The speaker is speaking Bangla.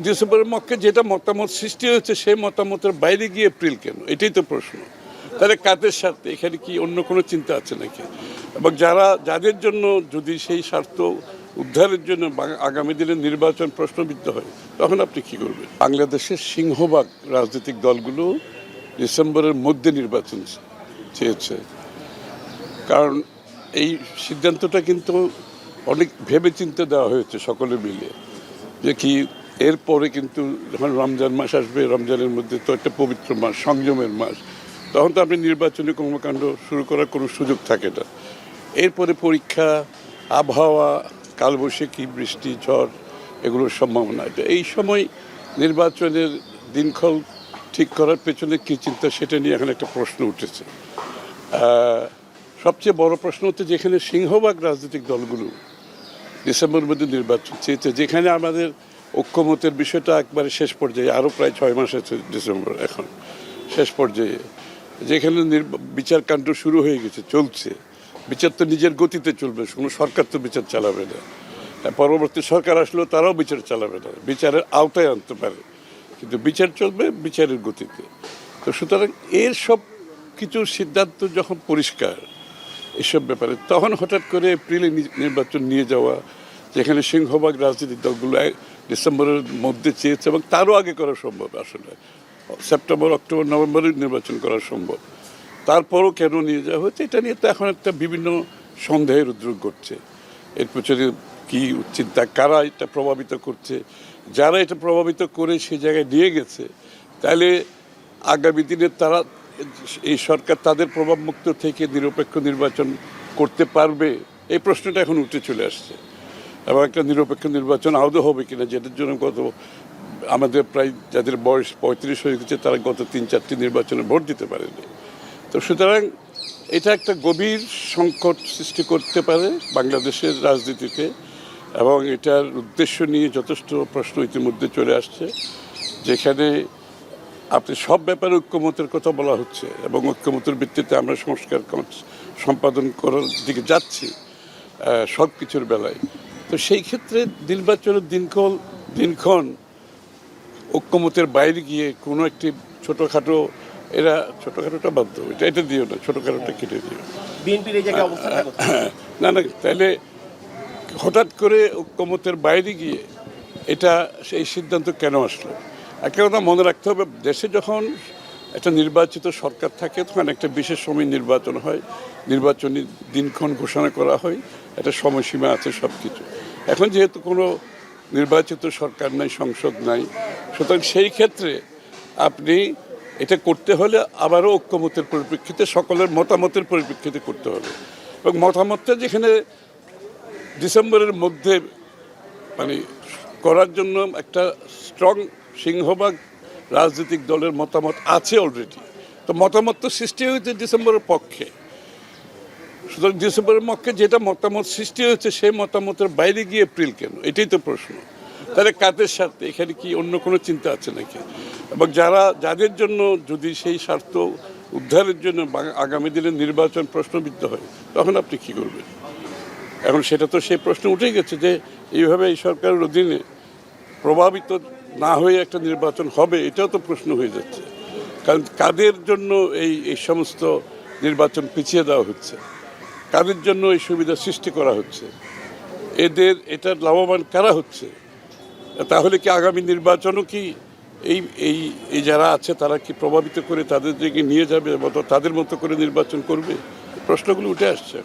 ডিসেম্বরের মধ্যে যেটা মতামত সৃষ্টি হয়েছে সেই মতামতের বাইরে গিয়ে এপ্রিল কেন, এটাই তো প্রশ্ন। তাহলে কাদের স্বার্থে, এখানে কি অন্য কোনো চিন্তা আছে নাকি? এবং যাদের জন্য যদি সেই স্বার্থ উদ্ধারের জন্য আগামী দিনে নির্বাচন প্রশ্নবিদ্ধ হয়, তখন আপনি কি করবেন? বাংলাদেশের সিংহভাগ রাজনৈতিক দলগুলো ডিসেম্বরের মধ্যে নির্বাচন চেয়েছে, কারণ এই সিদ্ধান্তটা কিন্তু অনেক ভেবে চিন্তে দেওয়া হয়েছে সকলে মিলে, যে কি এরপরে কিন্তু যখন রমজান মাস আসবে, রমজানের মধ্যে তো একটা পবিত্র মাস, সংযমের মাস, তখন তো আপনি নির্বাচনী কর্মকাণ্ড শুরু করার কোনো সুযোগ থাকে না। এরপরে পরীক্ষা, আবহাওয়া, কালবৈশাখী, বৃষ্টি, ঝড়, এগুলোর সম্ভাবনা। এই সময় নির্বাচনের দিনক্ষণ ঠিক করার পেছনে কী চিন্তা, সেটা নিয়ে এখন একটা প্রশ্ন উঠেছে। সবচেয়ে বড় প্রশ্ন হচ্ছে, যেখানে সিংহভাগ রাজনৈতিক দলগুলো ডিসেম্বরের মধ্যে নির্বাচন চেয়েছে, যেখানে আমাদের ঐক্যমতের বিষয়টা একবারে শেষ পর্যায়ে, আরও প্রায় 6 মাস আছে ডিসেম্বর, এখন শেষ পর্যায়ে, যেখানে বিচারকাণ্ড শুরু হয়ে গেছে, চলছে। বিচার তো নিজের গতিতে চলবে, কোনো সরকার তো বিচার চালাবে না, পরবর্তী সরকার আসলেও তারাও বিচার চালাবে না, বিচারের আওতায় আনতে পারে, কিন্তু বিচার চলবে বিচারের গতিতে। তো সুতরাং এর সব কিছু সিদ্ধান্ত যখন পরিষ্কার এসব ব্যাপারে, তখন হঠাৎ করে এপ্রিলে নির্বাচন নিয়ে যাওয়া, যেখানে সিংহভাগ রাজনৈতিক দলগুলো ডিসেম্বরের মধ্যে চেয়েছে এবং তারও আগে করা সম্ভব, আসলে সেপ্টেম্বর, অক্টোবর, নভেম্বরে নির্বাচন করা সম্ভব, তারপরও কেন নিয়ে যাওয়া হচ্ছে, এটা নিয়ে তো এখন একটা বিভিন্ন সন্দেহের উদ্রেক ঘটছে। এর পেছনে কী চিন্তা, কারা এটা প্রভাবিত করছে, যারা এটা প্রভাবিত করে সেই জায়গায় নিয়ে গেছে, তাহলে আগামী দিনে তারা, এই সরকার তাদের প্রভাবমুক্ত থেকে নিরপেক্ষ নির্বাচন করতে পারবে, এই প্রশ্নটা এখন উঠে চলে আসছে। এবং একটা নিরপেক্ষ নির্বাচন আদৌ হবে কিনা, যেটার জন্য আমাদের প্রায় যাদের বয়স 35 হয়ে গেছে, তারা গত 3-4টি নির্বাচনে ভোট দিতে পারেনি। তো সুতরাং এটা একটা গভীর সংকট সৃষ্টি করতে পারে বাংলাদেশের রাজনীতিতে, এবং এটার উদ্দেশ্য নিয়ে যথেষ্ট প্রশ্ন ইতিমধ্যে চলে আসছে, যেখানে আপনি সব ব্যাপারে ঐক্যমতের কথা বলা হচ্ছে এবং ঐক্যমতের ভিত্তিতে আমরা সংস্কার সম্পাদন করার দিকে যাচ্ছি সব কিছুর বেলায়। তো সেই ক্ষেত্রে নির্বাচনের দিনক্ষণ ঐক্যমতের বাইরে গিয়ে কোনো একটি ছোটোখাটো, এরা ছোটোখাটোটা বাধ্য, এটা দিও না, ছোটোখাটোটা কেটে দিও, বিএনপির এই জায়গায় অবস্থান না, তাহলে হঠাৎ করে ঐক্যমতের বাইরে গিয়ে এটা সেই সিদ্ধান্ত কেন আসলো? একটা কথা মনে রাখতে হবে, দেশে যখন একটা নির্বাচিত সরকার থাকে, তখন একটা বিশেষ সময় নির্বাচন হয়, নির্বাচনী দিনক্ষণ ঘোষণা করা হয়, একটা সময়সীমা আছে সব কিছু। এখন যেহেতু কোনো নির্বাচিত সরকার নাই, সংসদ নাই, সুতরাং সেই ক্ষেত্রে আপনি এটা করতে হলে আবারও ঐক্যমতের পরিপ্রেক্ষিতে, সকলের মতামতের পরিপ্রেক্ষিতে করতে হবে। এবং মতামতটা যেখানে ডিসেম্বরের মধ্যে মানে করার জন্য একটা স্ট্রং সিংহভাগ রাজনৈতিক দলের মতামত আছে অলরেডি, তো মতামত তো সৃষ্টি হয়েছে ডিসেম্বরের পক্ষে। সুতরাং ডিসেম্বরের পক্ষে যেটা মতামত সৃষ্টি হয়েছে সেই মতামতের বাইরে গিয়ে এপ্রিল কেন, এটাই তো প্রশ্ন। তাহলে কাদের স্বার্থে, এখানে কি অন্য কোনো চিন্তা আছে নাকি? এবং যাদের জন্য যদি সেই স্বার্থ উদ্ধারের জন্য আগামী দিনে নির্বাচন প্রশ্নবিদ্ধ হয়, তখন আপনি কি করবেন? এখন সেটা তো সেই প্রশ্ন উঠেই গেছে, যে এইভাবে এই সরকারের অধীনে প্রভাবিত না হয়ে একটা নির্বাচন হবে, এটাও তো প্রশ্ন হয়ে যাচ্ছে। কারণ কাদের জন্য এই সমস্ত নির্বাচন পিছিয়ে দেওয়া হচ্ছে, কাদের জন্য এই সুবিধা সৃষ্টি করা হচ্ছে, এটার লাভবান কারা হচ্ছে? তাহলে কি আগামী নির্বাচনও কি এই যারা আছে তারা কি প্রভাবিত করে তাদের দিকে নিয়ে যাবে, তাদের মতো করে নির্বাচন করবে? প্রশ্নগুলো উঠে আসছে।